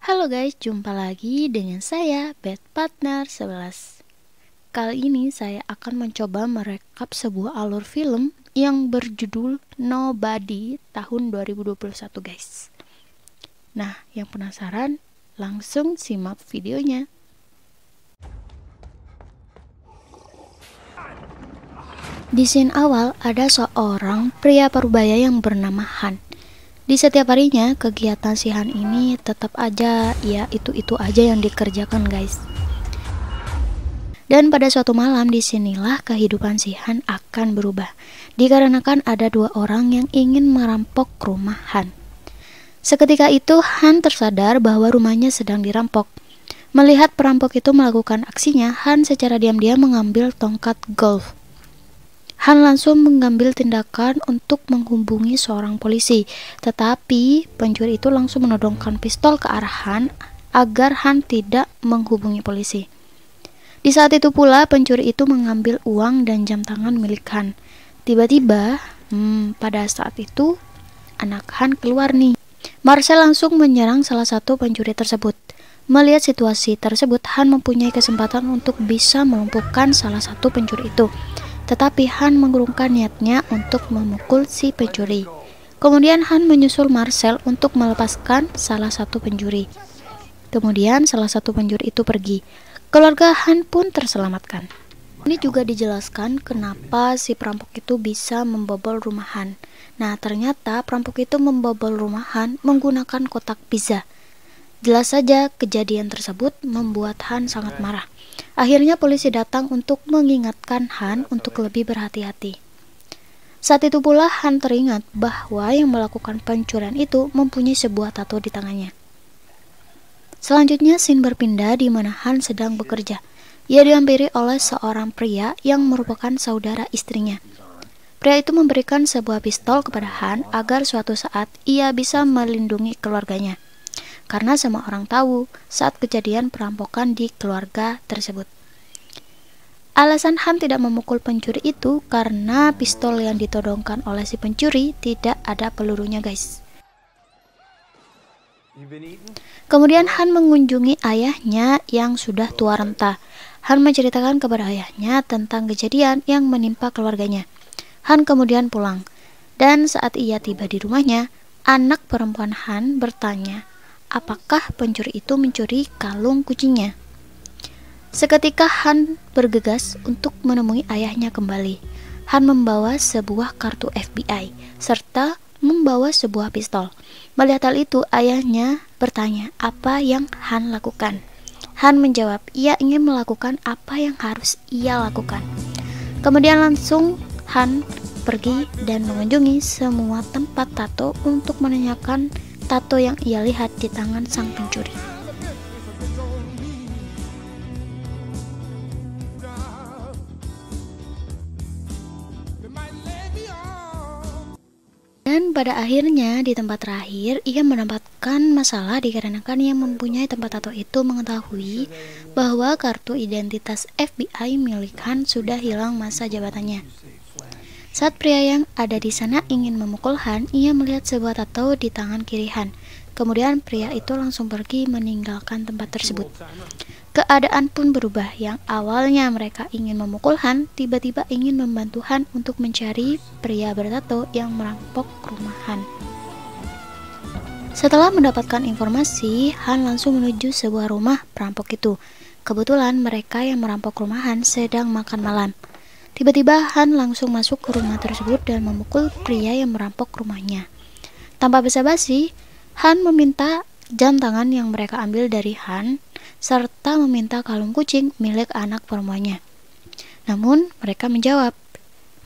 Halo guys, jumpa lagi dengan saya Bad Partner 11. Kali ini saya akan mencoba merekap sebuah alur film yang berjudul Nobody tahun 2021 guys. Nah, yang penasaran langsung simak videonya. Di scene awal ada seorang pria parubaya yang bernama Han. Di setiap harinya, kegiatan si Han ini tetap aja, ya itu aja yang dikerjakan guys. Dan pada suatu malam disinilah kehidupan si Han akan berubah. Dikarenakan ada dua orang yang ingin merampok rumah Han. Seketika itu Han tersadar bahwa rumahnya sedang dirampok. Melihat perampok itu melakukan aksinya, Han secara diam-diam mengambil tongkat golf. Han langsung mengambil tindakan untuk menghubungi seorang polisi, tetapi pencuri itu langsung menodongkan pistol ke arah Han agar Han tidak menghubungi polisi. Di saat itu pula pencuri itu mengambil uang dan jam tangan milik Han. Tiba-tiba, pada saat itu anak Han keluar nih. Marcel langsung menyerang salah satu pencuri tersebut. Melihat situasi tersebut, Han mempunyai kesempatan untuk bisa melumpuhkan salah satu pencuri itu. Tetapi Han mengurungkan niatnya untuk memukul si pencuri. Kemudian Han menyusul Marcel untuk melepaskan salah satu pencuri. Kemudian salah satu pencuri itu pergi. Keluarga Han pun terselamatkan. Ini juga dijelaskan kenapa si perampok itu bisa membobol rumah Han. Nah, ternyata perampok itu membobol rumah Han menggunakan kotak pizza. Jelas saja kejadian tersebut membuat Han sangat marah. Akhirnya polisi datang untuk mengingatkan Han untuk lebih berhati-hati. Saat itu pula Han teringat bahwa yang melakukan pencurian itu mempunyai sebuah tato di tangannya. Selanjutnya scene berpindah di mana Han sedang bekerja. Ia dihampiri oleh seorang pria yang merupakan saudara istrinya. Pria itu memberikan sebuah pistol kepada Han agar suatu saat ia bisa melindungi keluarganya. Karena semua orang tahu saat kejadian perampokan di keluarga tersebut. Alasan Han tidak memukul pencuri itu karena pistol yang ditodongkan oleh si pencuri tidak ada pelurunya guys. Kemudian Han mengunjungi ayahnya yang sudah tua renta. Han menceritakan kepada ayahnya tentang kejadian yang menimpa keluarganya. Han kemudian pulang. Dan saat ia tiba di rumahnya, anak perempuan Han bertanya, apakah pencuri itu mencuri kalung kucingnya? Seketika Han bergegas untuk menemui ayahnya kembali. Han membawa sebuah kartu FBI serta membawa sebuah pistol. Melihat hal itu, ayahnya bertanya apa yang Han lakukan. Han menjawab, ia ingin melakukan apa yang harus ia lakukan. Kemudian langsung Han pergi dan mengunjungi semua tempat tato untuk menanyakan tato yang ia lihat di tangan sang pencuri. Dan pada akhirnya di tempat terakhir ia mendapatkan masalah dikarenakan yang mempunyai tempat tato itu mengetahui bahwa kartu identitas FBI milik Han sudah hilang masa jabatannya. Saat pria yang ada di sana ingin memukul Han, ia melihat sebuah tato di tangan kiri Han. Kemudian pria itu langsung pergi meninggalkan tempat tersebut. Keadaan pun berubah, yang awalnya mereka ingin memukul Han, tiba-tiba ingin membantu Han untuk mencari pria bertato yang merampok rumah Han. Setelah mendapatkan informasi, Han langsung menuju sebuah rumah perampok itu. Kebetulan mereka yang merampok rumah Han sedang makan malam. Tiba-tiba Han langsung masuk ke rumah tersebut dan memukul pria yang merampok rumahnya. Tanpa basa-basi, Han meminta jam tangan yang mereka ambil dari Han, serta meminta kalung kucing milik anak perempuannya. Namun mereka menjawab,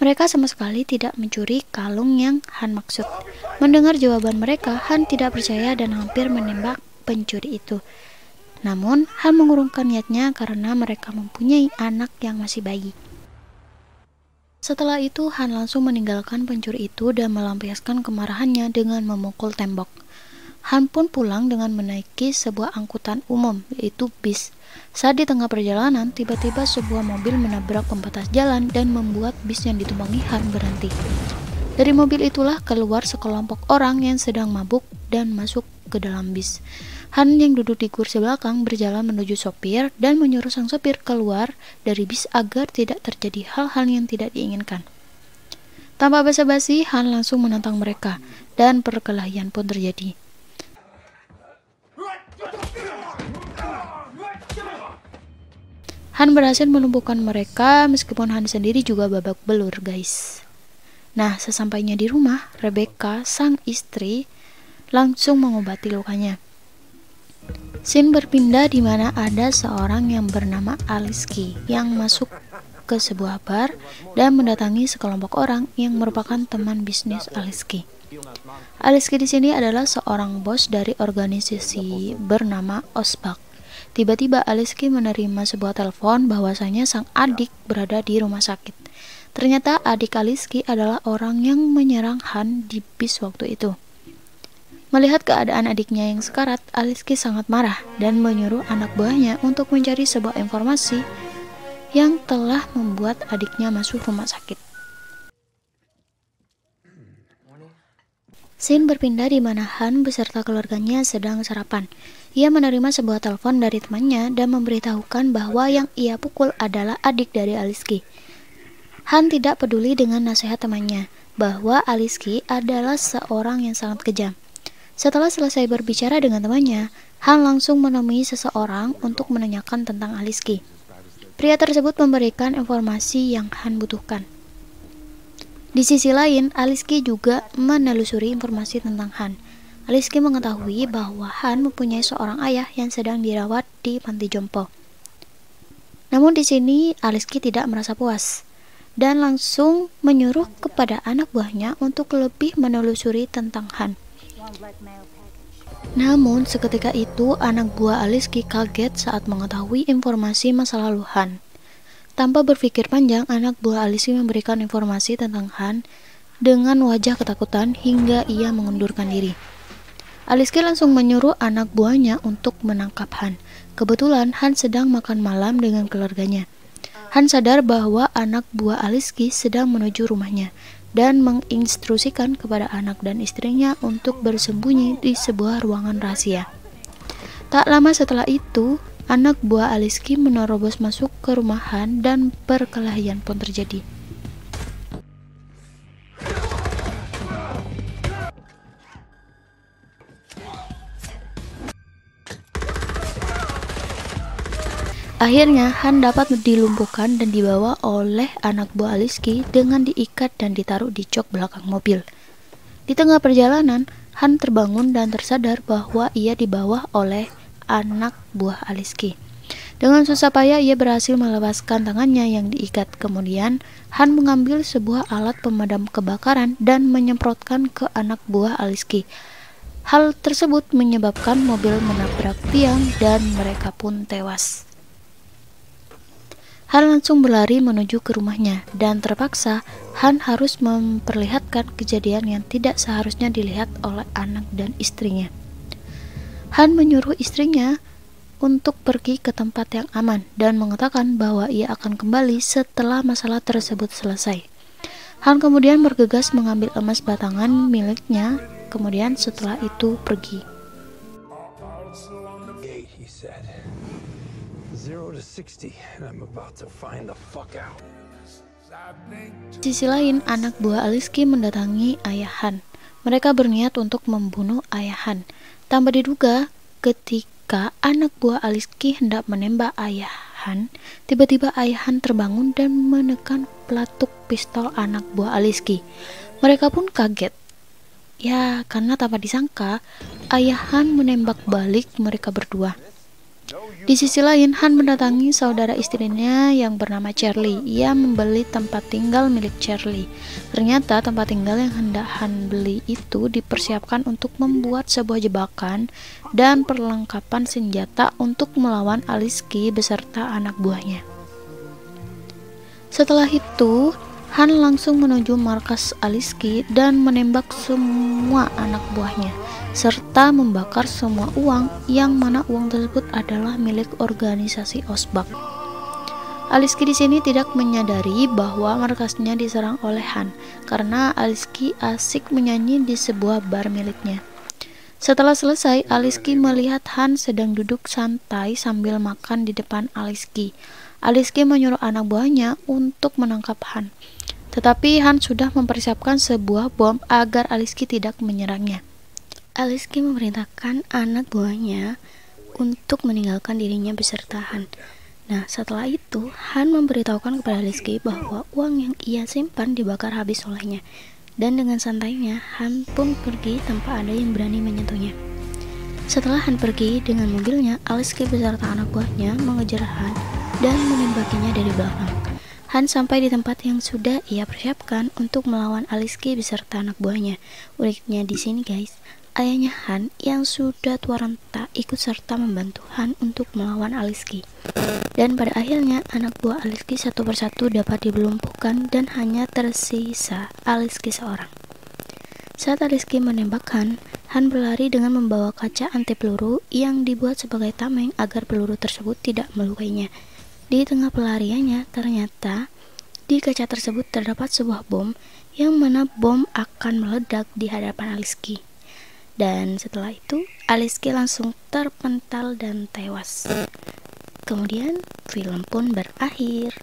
mereka sama sekali tidak mencuri kalung yang Han maksud. Mendengar jawaban mereka, Han tidak percaya dan hampir menembak pencuri itu. Namun Han mengurungkan niatnya karena mereka mempunyai anak yang masih bayi. Setelah itu Han langsung meninggalkan pencuri itu dan melampiaskan kemarahannya dengan memukul tembok. Han pun pulang dengan menaiki sebuah angkutan umum, yaitu bis. Saat di tengah perjalanan, tiba-tiba sebuah mobil menabrak pembatas jalan dan membuat bis yang ditumpangi Han berhenti. Dari mobil itulah keluar sekelompok orang yang sedang mabuk dan masuk ke dalam bis. Han yang duduk di kursi belakang berjalan menuju sopir dan menyuruh sang sopir keluar dari bis agar tidak terjadi hal-hal yang tidak diinginkan. Tanpa basa-basi, Han langsung menantang mereka dan perkelahian pun terjadi. Han berhasil melumpuhkan mereka meskipun Han sendiri juga babak belur, guys. Nah, sesampainya di rumah, Rebecca, sang istri, langsung mengobati lukanya. Scene berpindah di mana ada seorang yang bernama Aliski yang masuk ke sebuah bar dan mendatangi sekelompok orang yang merupakan teman bisnis Aliski. Aliski di sini adalah seorang bos dari organisasi bernama Osbak. Tiba-tiba Aliski menerima sebuah telepon bahwasanya sang adik berada di rumah sakit. Ternyata adik Aliski adalah orang yang menyerang Han di bis waktu itu. Melihat keadaan adiknya yang sekarat, Aliski sangat marah dan menyuruh anak buahnya untuk mencari sebuah informasi yang telah membuat adiknya masuk rumah sakit. Scene berpindah di mana Han beserta keluarganya sedang sarapan. Ia menerima sebuah telepon dari temannya dan memberitahukan bahwa yang ia pukul adalah adik dari Aliski. Han tidak peduli dengan nasihat temannya bahwa Aliski adalah seorang yang sangat kejam. Setelah selesai berbicara dengan temannya, Han langsung menemui seseorang untuk menanyakan tentang Aliski. Pria tersebut memberikan informasi yang Han butuhkan. Di sisi lain, Aliski juga menelusuri informasi tentang Han. Aliski mengetahui bahwa Han mempunyai seorang ayah yang sedang dirawat di panti jompo. Namun di sini Aliski tidak merasa puas dan langsung menyuruh kepada anak buahnya untuk lebih menelusuri tentang Han. Namun seketika itu anak buah Aliski kaget saat mengetahui informasi masa lalu Han. Tanpa berpikir panjang, anak buah Aliski memberikan informasi tentang Han dengan wajah ketakutan hingga ia mengundurkan diri. Aliski langsung menyuruh anak buahnya untuk menangkap Han. Kebetulan Han sedang makan malam dengan keluarganya. Han sadar bahwa anak buah Aliski sedang menuju rumahnya dan menginstruksikan kepada anak dan istrinya untuk bersembunyi di sebuah ruangan rahasia. Tak lama setelah itu, anak buah Aliski menerobos masuk ke rumah Han dan perkelahian pun terjadi. Akhirnya Han dapat dilumpuhkan dan dibawa oleh anak buah Aliski dengan diikat dan ditaruh di jok belakang mobil. Di tengah perjalanan, Han terbangun dan tersadar bahwa ia dibawa oleh anak buah Aliski. Dengan susah payah ia berhasil melepaskan tangannya yang diikat. Kemudian Han mengambil sebuah alat pemadam kebakaran dan menyemprotkan ke anak buah Aliski. Hal tersebut menyebabkan mobil menabrak tiang dan mereka pun tewas. Han langsung berlari menuju ke rumahnya dan terpaksa Han harus memperlihatkan kejadian yang tidak seharusnya dilihat oleh anak dan istrinya. Han menyuruh istrinya untuk pergi ke tempat yang aman dan mengatakan bahwa ia akan kembali setelah masalah tersebut selesai. Han kemudian bergegas mengambil emas batangan miliknya, kemudian setelah itu pergi. Di sisi lain, anak buah Aliski mendatangi ayah Han. Mereka berniat untuk membunuh ayah Han. Tanpa diduga, ketika anak buah Aliski hendak menembak ayah Han, tiba-tiba ayah Han terbangun dan menekan pelatuk pistol anak buah Aliski. Mereka pun kaget. Ya, karena tanpa disangka, ayah Han menembak balik mereka berdua. Di sisi lain, Han mendatangi saudara istrinya yang bernama Charlie. Ia membeli tempat tinggal milik Charlie. Ternyata tempat tinggal yang hendak Han beli itu dipersiapkan untuk membuat sebuah jebakan dan perlengkapan senjata untuk melawan Aliski beserta anak buahnya. Setelah itu, Han langsung menuju markas Aliski dan menembak semua anak buahnya, serta membakar semua uang yang mana uang tersebut adalah milik organisasi Osbak. Aliski di sini tidak menyadari bahwa markasnya diserang oleh Han karena Aliski asik menyanyi di sebuah bar miliknya. Setelah selesai, Aliski melihat Han sedang duduk santai sambil makan di depan Aliski. Aliski menyuruh anak buahnya untuk menangkap Han. Tetapi Han sudah mempersiapkan sebuah bom agar Aliski tidak menyerangnya. Aliski memerintahkan anak buahnya untuk meninggalkan dirinya beserta Han. Nah, setelah itu, Han memberitahukan kepada Aliski bahwa uang yang ia simpan dibakar habis olehnya. Dan dengan santainya, Han pun pergi tanpa ada yang berani menyentuhnya. Setelah Han pergi dengan mobilnya, Aliski beserta anak buahnya mengejar Han dan menembakinya dari belakang. Han sampai di tempat yang sudah ia persiapkan untuk melawan Aliski beserta anak buahnya. Uniknya di sini guys, ayahnya Han yang sudah tua renta ikut serta membantu Han untuk melawan Aliski. Dan pada akhirnya anak buah Aliski satu persatu dapat dilumpuhkan dan hanya tersisa Aliski seorang. Saat Aliski menembak Han berlari dengan membawa kaca anti peluru yang dibuat sebagai tameng agar peluru tersebut tidak melukainya. Di tengah pelariannya, ternyata di kaca tersebut terdapat sebuah bom yang mana bom akan meledak di hadapan Aliski. Dan setelah itu, Aliski langsung terpental dan tewas. Kemudian, film pun berakhir.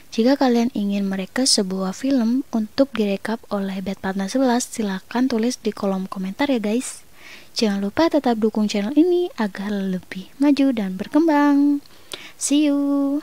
Jika kalian ingin mereka sebuah film untuk direkap oleh Bad Partner 11, silahkan tulis di kolom komentar ya guys. Jangan lupa tetap dukung channel ini agar lebih maju dan berkembang. See you!